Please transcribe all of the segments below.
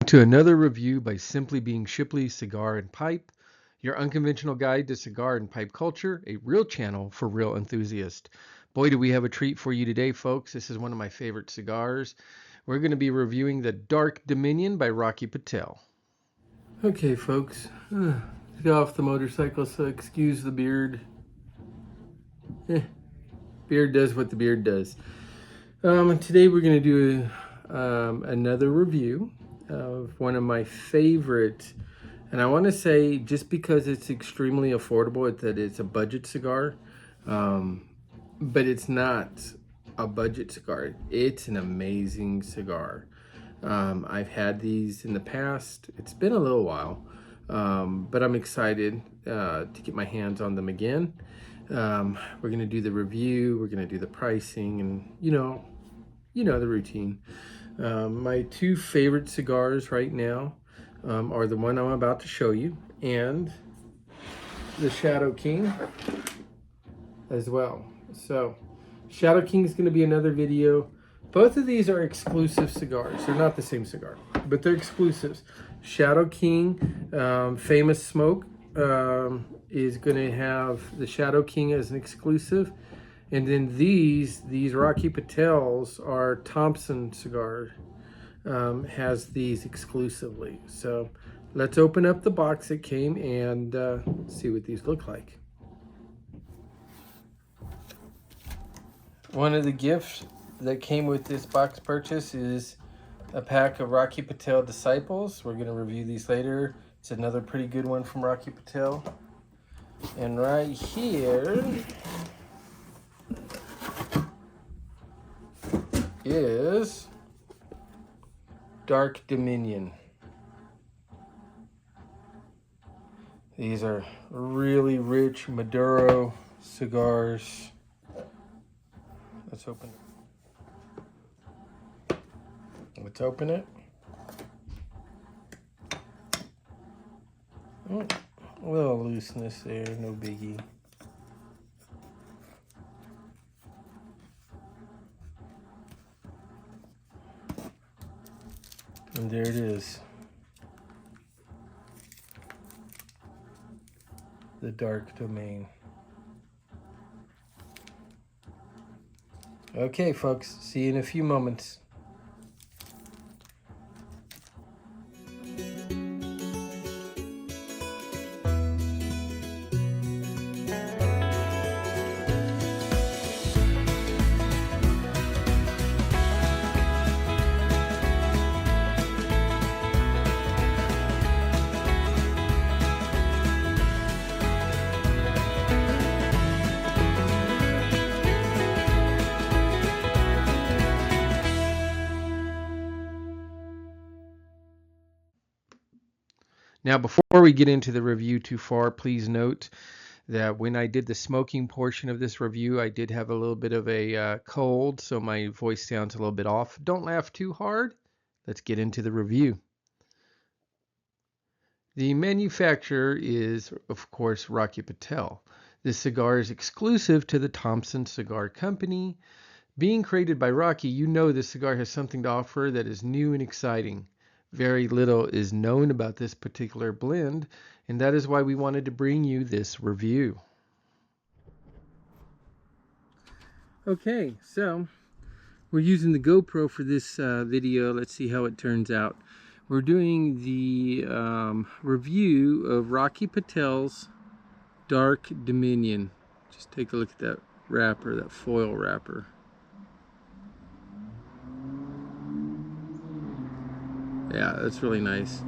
To another review by Simply Being Shipley Cigar and Pipe, your unconventional guide to cigar and pipe culture, a real channel for real enthusiasts. Boy, do we have a treat for you today, folks. This is one of my favorite cigars. We're going to be reviewing the Dark Dominion by Rocky Patel. Okay, folks, got off the motorcycle, so excuse the beard. Beard does what the beard does. Today we're going to do another review of one of my favorite, and I want to say just because it's extremely affordable, that it's a budget cigar, but it's not a budget cigar. It's an amazing cigar. I've had these in the past. It's been a little while, but I'm excited to get my hands on them again. We're going to do the review, we're going to do the pricing, and you know the routine. My two favorite cigars right now are the one I'm about to show you and the Shadow King as well. So Shadow King is going to be another video. Both of these are exclusive cigars. They're not the same cigar, but they're exclusives. Shadow King, Famous Smoke, is going to have the Shadow King as an exclusive. And then these Rocky Patels are Thompson Cigar, has these exclusively. So let's open up the box it came and see what these look like. One of the gifts that came with this box purchase is a pack of Rocky Patel Disciples. We're going to review these later. It's another pretty good one from Rocky Patel. And right here is Dark Dominion. These are really rich Maduro cigars. Let's open it. Let's open it. Oh, a little looseness there, no biggie. And there it is. The Dark Domain. Okay, folks, see you in a few moments. Now, before we get into the review too far, please note that when I did the smoking portion of this review, I did have a little bit of a cold, so my voice sounds a little bit off. Don't laugh too hard. Let's get into the review. The manufacturer is, of course, Rocky Patel. This cigar is exclusive to the Thompson Cigar Company. Being created by Rocky, you know this cigar has something to offer that is new and exciting. Very little is known about this particular blend, and that is why we wanted to bring you this review. Okay, so we're using the GoPro for this video. Let's see how it turns out. We're doing the review of Rocky Patel's Dark Dominion. Just take a look at that wrapper, that foil wrapper. Yeah, that's really nice.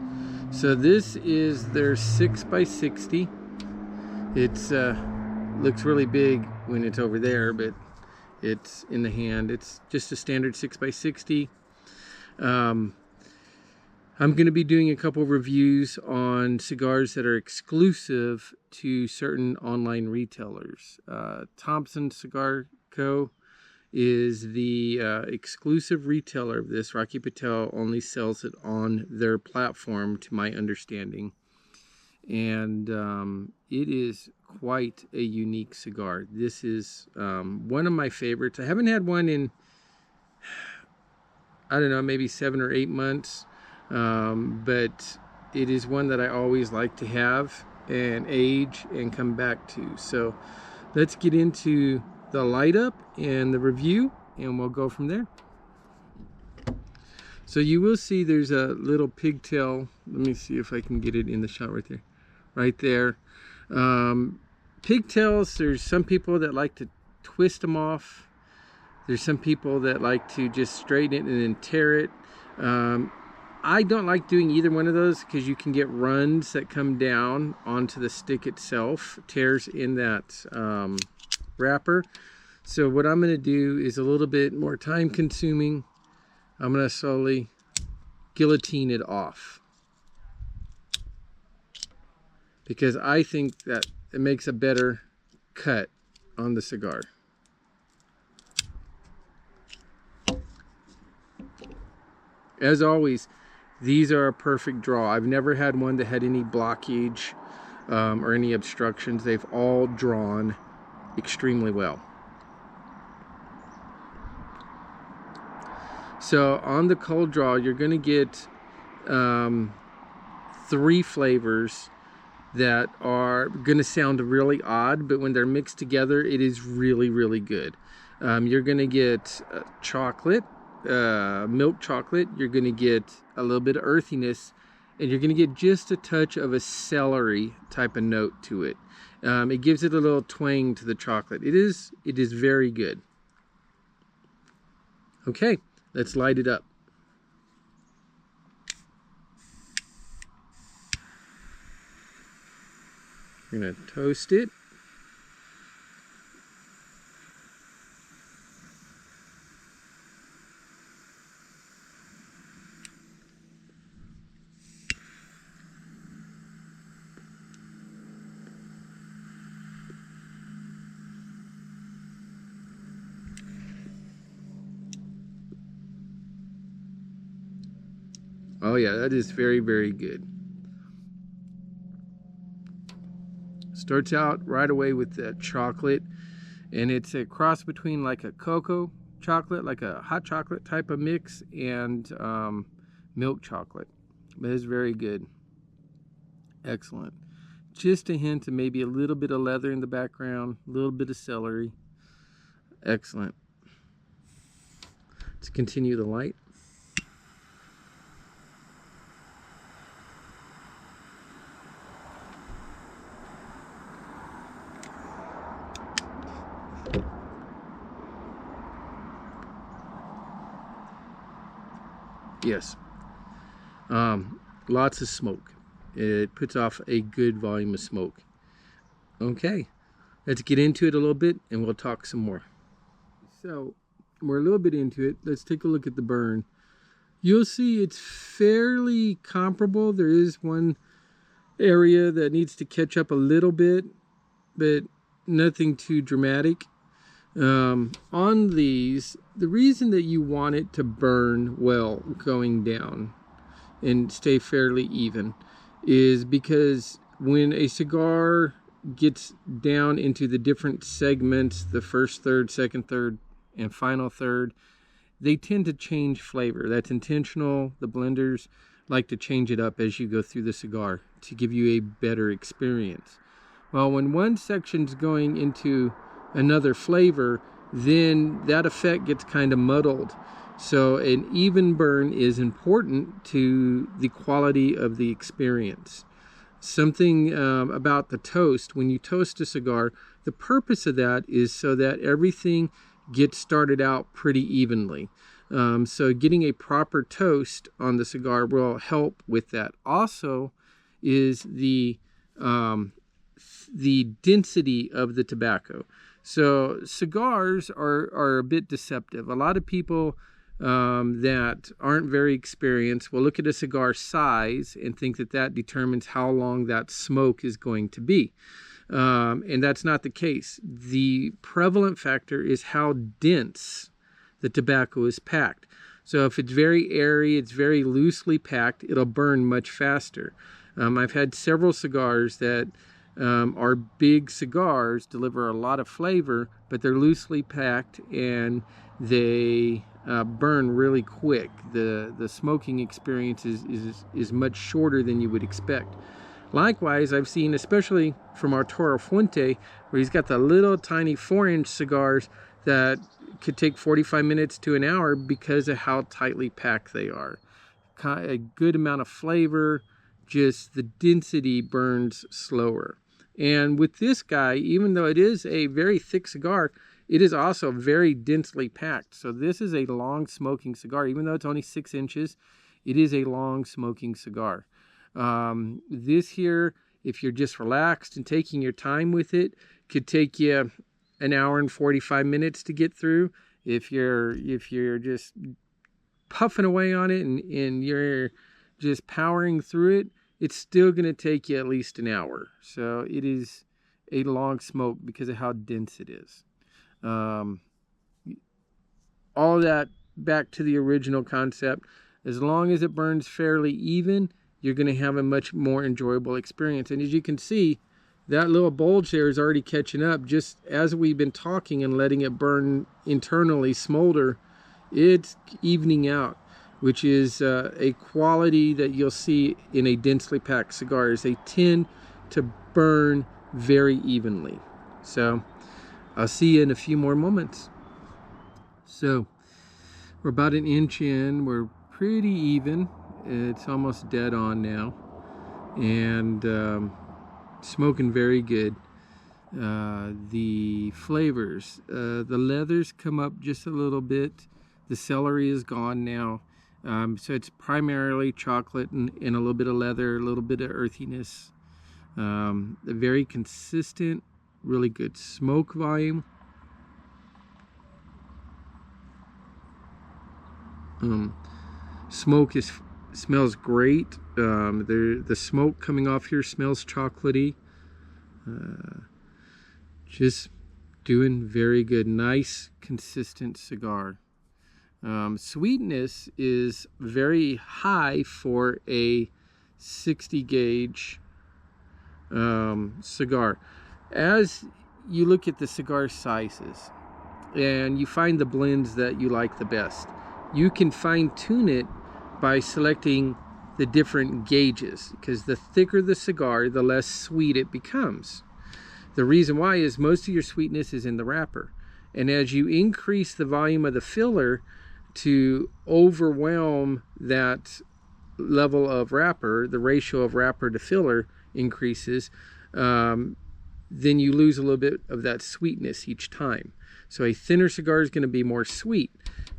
So this is their 6x60. It's looks really big when it's over there, but it's in the hand. It's just a standard 6x60. I'm going to be doing a couple of reviews on cigars that are exclusive to certain online retailers. Thompson Cigar Co. is the exclusive retailer of this. Rocky Patel only sells it on their platform, to my understanding. And it is quite a unique cigar. This is one of my favorites. I haven't had one in, I don't know, maybe 7 or 8 months. but it is one that I always like to have and age and come back to. So let's get into the light up and the review, and we'll go from there. So you will see there's a little pigtail. Let me see if I can get it in the shot right there. Right there. Pigtails, there's some people that like to twist them off. There's some people that like to just straighten it and then tear it. I don't like doing either one of those because you can get runs that come down onto the stick itself, tears in that wrapper. So what I'm going to do is a little bit more time consuming. I'm going to slowly guillotine it off because I think that it makes a better cut on the cigar. As always, these are a perfect draw. I've never had one that had any blockage or any obstructions. They've all drawn extremely well. So on the cold draw, you're going to get 3 flavors that are going to sound really odd, but when they're mixed together, it is really, really good. You're going to get chocolate, milk chocolate. You're going to get a little bit of earthiness, and you're going to get just a touch of a celery type of note to it. It gives it a little twang to the chocolate. It is very good. Okay, let's light it up. We're going to toast it. Oh yeah, that is very, very good. Starts out right away with that chocolate, and it's a cross between like a cocoa chocolate, like a hot chocolate type of mix, and milk chocolate. But it's very good. Excellent. Just a hint of maybe a little bit of leather in the background, a little bit of celery. Excellent. Let's continue the light. Yes. Lots of smoke. It puts off a good volume of smoke. Okay, let's get into it a little bit and we'll talk some more. So we're a little bit into it. Let's take a look at the burn. You'll see it's fairly comparable. There is one area that needs to catch up a little bit, but nothing too dramatic. On these, the reason that you want it to burn well going down and stay fairly even is because when a cigar gets down into the different segments, the first third, second third, and final third, they tend to change flavor. That's intentional. The blenders like to change it up as you go through the cigar to give you a better experience. Well, when one section's going into another flavor, then that effect gets kind of muddled. So an even burn is important to the quality of the experience. Something about the toast, when you toast a cigar, the purpose of that is so that everything gets started out pretty evenly. So getting a proper toast on the cigar will help with that. Also is the density of the tobacco. So cigars are a bit deceptive. A lot of people that aren't very experienced will look at a cigar size and think that that determines how long that smoke is going to be. And that's not the case. The prevalent factor is how dense the tobacco is packed. So if it's very airy, it's very loosely packed, it'll burn much faster. I've had several cigars that Our big cigars deliver a lot of flavor, but they're loosely packed and they burn really quick. The smoking experience is much shorter than you would expect. Likewise, I've seen, especially from our Toro Fuente, where he's got the little tiny 4-inch cigars that could take 45 minutes to an hour because of how tightly packed they are. A good amount of flavor, just the density burns slower. And with this guy, even though it is a very thick cigar, it is also very densely packed. So this is a long smoking cigar. Even though it's only 6 inches, it is a long smoking cigar. This here, if you're just relaxed and taking your time with it, could take you an hour and 45 minutes to get through. If you're just puffing away on it and you're just powering through it, it's still going to take you at least an hour. So it is a long smoke because of how dense it is. All of that back to the original concept. As long as it burns fairly even, you're going to have a much more enjoyable experience. And as you can see, that little bulge there is already catching up. Just as we've been talking and letting it burn internally, smolder, it's evening out, which is a quality that you'll see in a densely packed cigar, is they tend to burn very evenly. So I'll see you in a few more moments. So we're about an inch in. We're pretty even. It's almost dead on now, and smoking very good. The flavors, the leathers come up just a little bit. The celery is gone now, so it's primarily chocolate and a little bit of leather, a little bit of earthiness. A very consistent, really good smoke volume. Smoke smells great. The smoke coming off here smells chocolatey. Just doing very good. Nice, consistent cigar. Sweetness is very high for a 60 gauge cigar. As you look at the cigar sizes and you find the blends that you like the best, you can fine-tune it by selecting the different gauges, because the thicker the cigar, the less sweet it becomes. The reason why is most of your sweetness is in the wrapper, and as you increase the volume of the filler to overwhelm that level of wrapper, the ratio of wrapper to filler increases, then you lose a little bit of that sweetness each time. So a thinner cigar is going to be more sweet.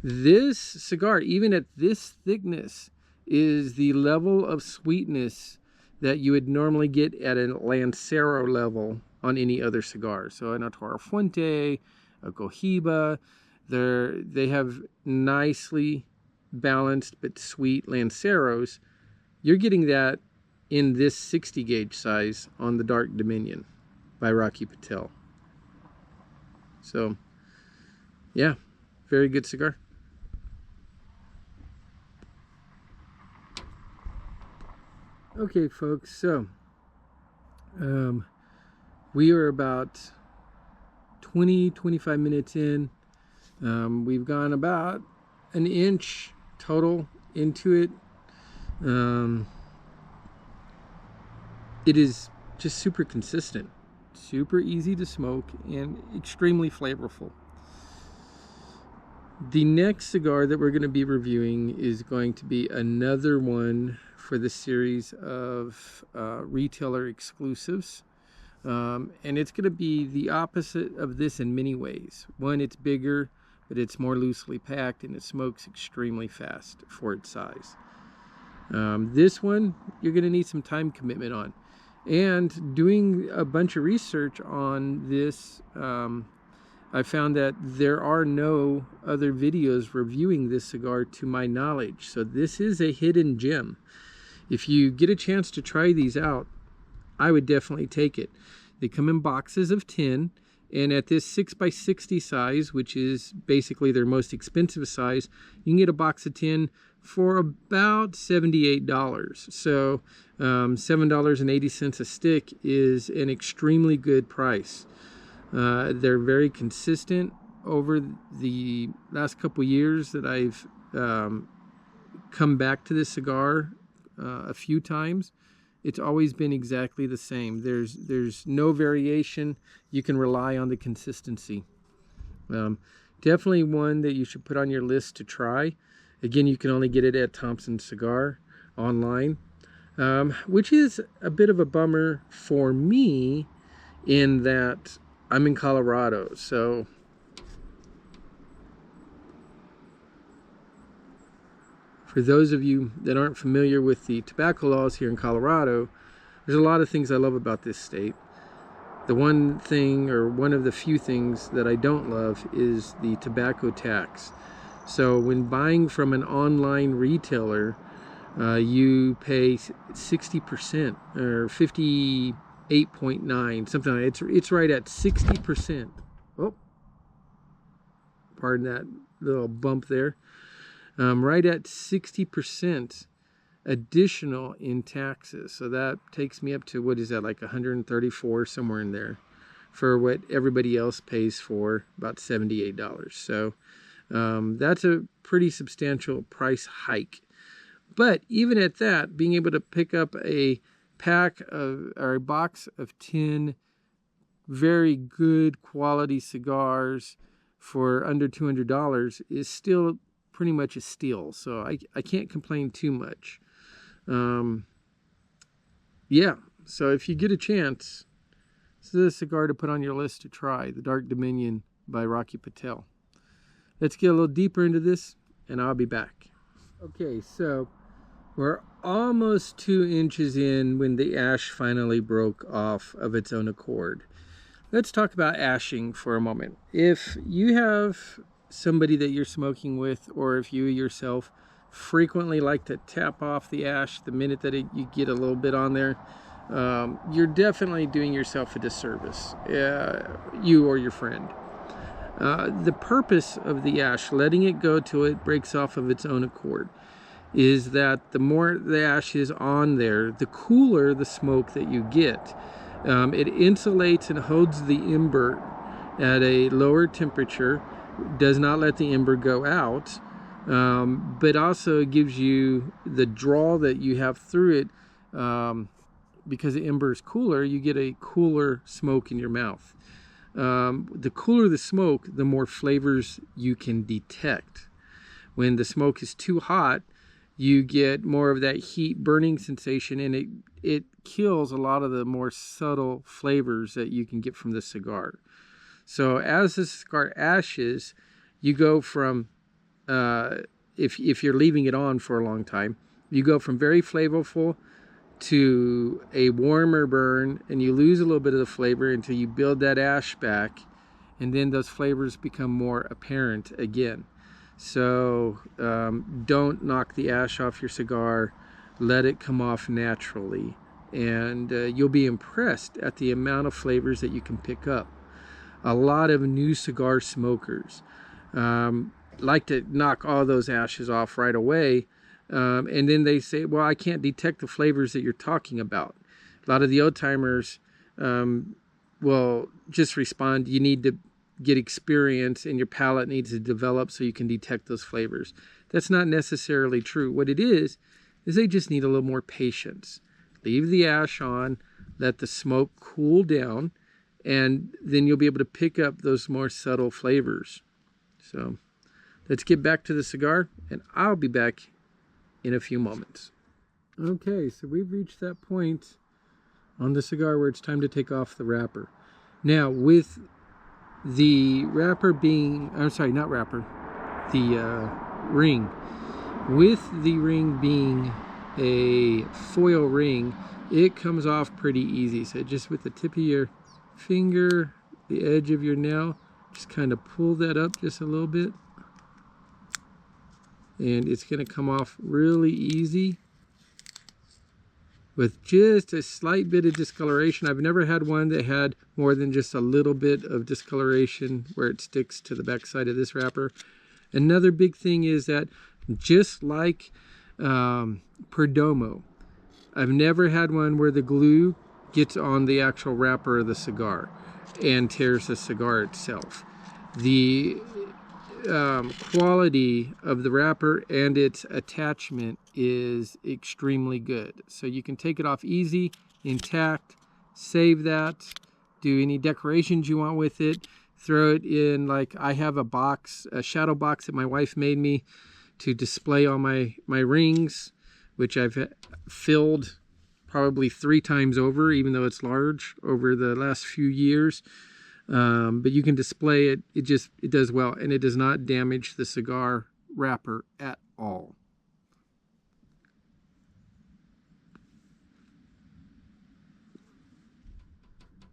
This cigar, even at this thickness, is the level of sweetness that you would normally get at a Lancero level on any other cigar. So an Toro Fuente, a Cohiba, they have nicely balanced but sweet Lanceros. You're getting that in this 60 gauge size on the Dark Dominion by Rocky Patel. So yeah, very good cigar. Okay folks, so we are about 20-25 minutes in. We've gone about an inch total into it. It is just super consistent, super easy to smoke, and extremely flavorful. The next cigar that we're going to be reviewing is going to be another one for the series of retailer exclusives. And it's going to be the opposite of this in many ways. One, it's bigger, but it's more loosely packed and it smokes extremely fast for its size. This one, you're going to need some time commitment on. And doing a bunch of research on this, I found that there are no other videos reviewing this cigar to my knowledge. So this is a hidden gem. If you get a chance to try these out, I would definitely take it. They come in boxes of 10, and at this 6x60 size, which is basically their most expensive size, you can get a box of 10 for about $78. So $7.80 a stick is an extremely good price. They're very consistent over the last couple years that I've come back to this cigar a few times. It's always been exactly the same. There's no variation. You can rely on the consistency. Definitely one that you should put on your list to try. Again, you can only get it at Thompson Cigar online, which is a bit of a bummer for me in that I'm in Colorado. So for those of you that aren't familiar with the tobacco laws here in Colorado, there's a lot of things I love about this state. The one thing, or one of the few things that I don't love, is the tobacco tax. So when buying from an online retailer, you pay 60% or 58.9, something like that. It's right at 60%. Oh, pardon that little bump there. Right at 60% additional in taxes. So that takes me up to, what is that, like 134, somewhere in there, for what everybody else pays for, about $78. So that's a pretty substantial price hike. But even at that, being able to pick up a pack of, or a box of 10 very good quality cigars for under $200 is still pretty much a steal. So I can't complain too much. Yeah, so if you get a chance, this is a cigar to put on your list to try, the Dark Dominion by Rocky Patel. Let's get a little deeper into this, and I'll be back. Okay, so we're almost 2 inches in when the ash finally broke off of its own accord. Let's talk about ashing for a moment. If you have somebody that you're smoking with, or if you yourself frequently like to tap off the ash the minute that you get a little bit on there, you're definitely doing yourself a disservice, you or your friend. The purpose of the ash, letting it go till it breaks off of its own accord, is that the more the ash is on there, the cooler the smoke that you get. It insulates and holds the ember at a lower temperature, does not let the ember go out, but also gives you the draw that you have through it. Because the ember is cooler, you get a cooler smoke in your mouth. The cooler the smoke, the more flavors you can detect. When the smoke is too hot, you get more of that heat burning sensation, and it kills a lot of the more subtle flavors that you can get from the cigar. So as the cigar ashes, you go from, if you're leaving it on for a long time, you go from very flavorful to a warmer burn, and you lose a little bit of the flavor until you build that ash back, and then those flavors become more apparent again. So don't knock the ash off your cigar. Let it come off naturally, and you'll be impressed at the amount of flavors that you can pick up. A lot of new cigar smokers like to knock all those ashes off right away, and then they say, well, I can't detect the flavors that you're talking about. A lot of the old timers will just respond, you need to get experience, and your palate needs to develop so you can detect those flavors. That's not necessarily true. What it is they just need a little more patience. Leave the ash on, let the smoke cool down, and then you'll be able to pick up those more subtle flavors. So let's get back to the cigar, and I'll be back in a few moments. Okay, so we've reached that point on the cigar where it's time to take off the wrapper. Now, with the wrapper being, I'm sorry, not wrapper, the ring. With the ring being a foil ring, it comes off pretty easy. So just with the tip of your finger, the edge of your nail, just kind of pull that up just a little bit, and it's going to come off really easy with just a slight bit of discoloration. I've never had one that had more than just a little bit of discoloration where it sticks to the back side of this wrapper. Another big thing is that just like Perdomo. I've never had one where the glue gets on the actual wrapper of the cigar and tears the cigar itself. The quality of the wrapper and its attachment is extremely good. So you can take it off easy, intact, save that, do any decorations you want with it, throw it in, like I have a box, a shadow box that my wife made me to display all my rings, which I've filled probably 3 times over, even though it's large, over the last few years. But you can display it. It does well, and it does not damage the cigar wrapper at all.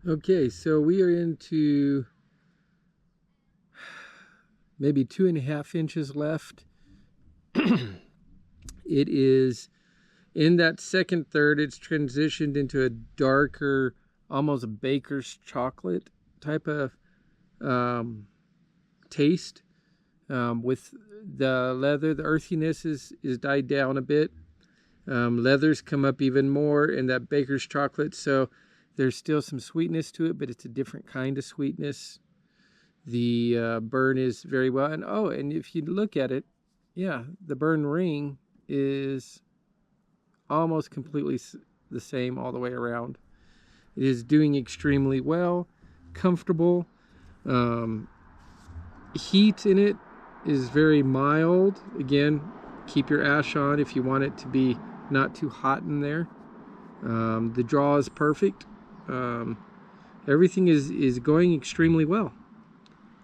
Okay, so we are into maybe 2.5 inches left. It is in that second third. It's transitioned into a darker, almost baker's chocolate type of taste. With the leather, the earthiness is died down a bit. Leathers come up even more in that baker's chocolate, so there's still some sweetness to it, but it's a different kind of sweetness. The burn is very well, and if you look at it, yeah, the burn ring is almost completely the same all the way around. It is doing extremely well, comfortable. Heat in it is very mild. Again, keep your ash on if you want it to be not too hot in there. The draw is perfect. Everything is going extremely well.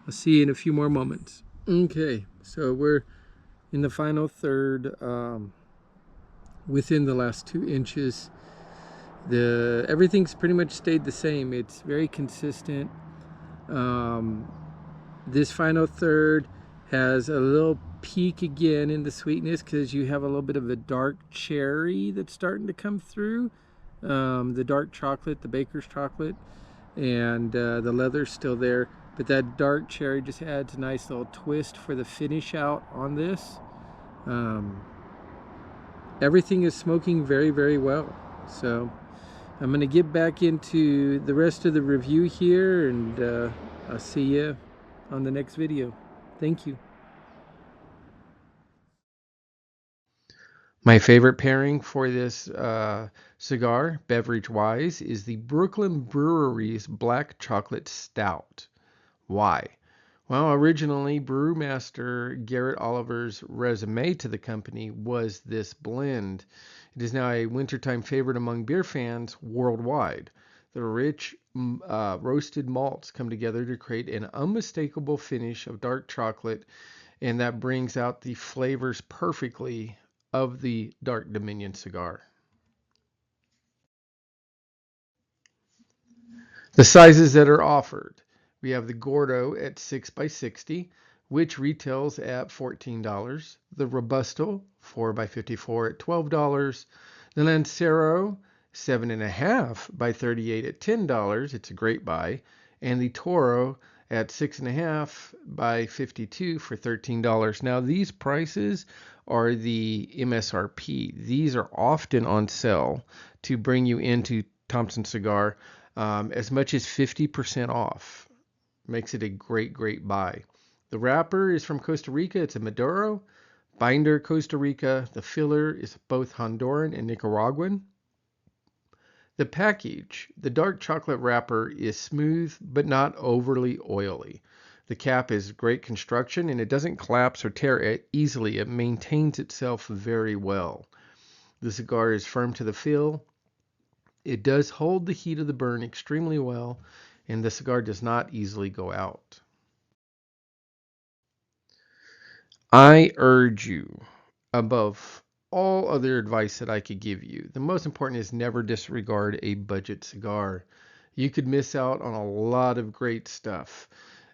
I'll see you in a few more moments. Okay, so we're in the final third, within the last 2 inches. Everything's pretty much stayed the same. It's very consistent. This final third has a little peak again in the sweetness because you have a little bit of a dark cherry that's starting to come through. The dark chocolate, the baker's chocolate, and the leather's still there. But that dark cherry just adds a nice little twist for the finish out on this. Everything is smoking very, very well. So I'm going to get back into the rest of the review here, and I'll see you on the next video. Thank you. My favorite pairing for this cigar, beverage-wise, is the Brooklyn Brewery's Black Chocolate Stout. Why? Well, originally, Brewmaster Garrett Oliver's resume to the company was this blend. It is now a wintertime favorite among beer fans worldwide. The rich roasted malts come together to create an unmistakable finish of dark chocolate, and that brings out the flavors perfectly of the Dark Dominion cigar. The sizes that are offered. We have the Gordo at 6x60, which retails at $14. The Robusto 4x54 at $12. The Lancero 7.5x38 at $10. It's a great buy. And the Toro at 6.5x52 for $13. Now these prices are the MSRP. These are often on sale to bring you into Thompson Cigar. As much as 50% off. Makes it a great, great buy. The wrapper is from Costa Rica. It's a Maduro. Binder, Costa Rica. The filler is both Honduran and Nicaraguan. The package, the dark chocolate wrapper is smooth but not overly oily. The cap is great construction and it doesn't collapse or tear easily. It maintains itself very well. The cigar is firm to the feel. It does hold the heat of the burn extremely well, and the cigar does not easily go out. I urge you, above all other advice that I could give you, the most important is never disregard a budget cigar. You could miss out on a lot of great stuff.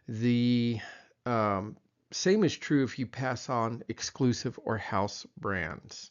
The same is true if you pass on exclusive or house brands.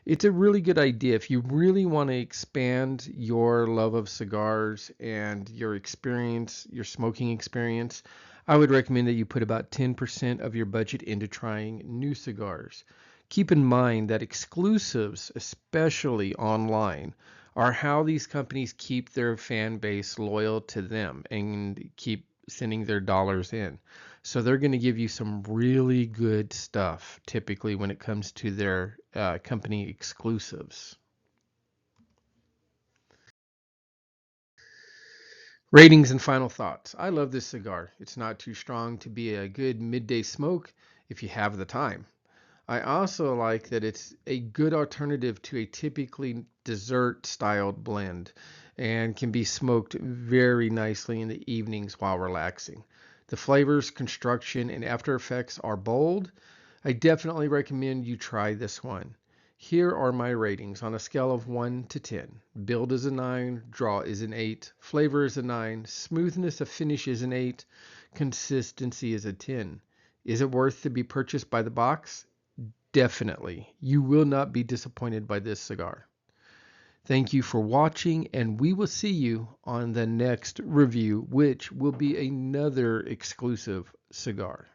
It's a really good idea if you really want to expand your love of cigars and your experience, your smoking experience. I would recommend that you put about 10% of your budget into trying new cigars. Keep in mind that exclusives, especially online, are how these companies keep their fan base loyal to them and keep sending their dollars in. So they're going to give you some really good stuff typically when it comes to their company exclusives. Ratings and final thoughts. I love this cigar. It's not too strong to be a good midday smoke if you have the time. I also like that it's a good alternative to a typically dessert styled blend and can be smoked very nicely in the evenings while relaxing. The flavors, construction, and after effects are bold. I definitely recommend you try this one. Here are my ratings on a scale of 1 to 10. Build is a 9, draw is an 8, flavor is a 9, smoothness of finish is an 8, consistency is a 10. Is it worth to be purchased by the box? Definitely. You will not be disappointed by this cigar. Thank you for watching, and we will see you on the next review, which will be another exclusive cigar.